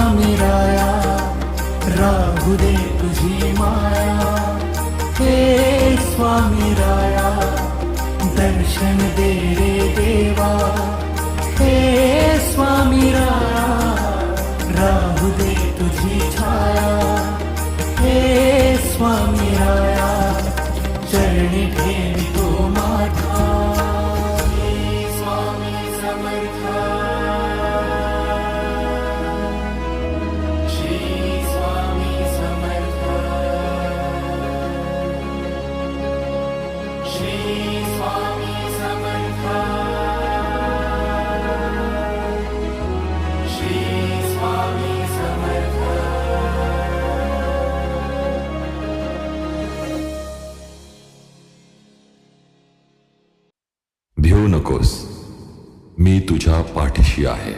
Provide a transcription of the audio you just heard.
स्वामी राया राहू दे तुझी माया, हे स्वामी राया दर्शन दे रे देवा, हे स्वामी राया राहू दे तुझी छाया, हे स्वामी राया चरणी ठेवितो माथा, हे स्वामी समर्था, श्री स्वामी समर्था, श्री स्वामी समर्था, श्री स्वामी समर्था. भिवू नकोस, मी तुझ्या पाठीशी आहे.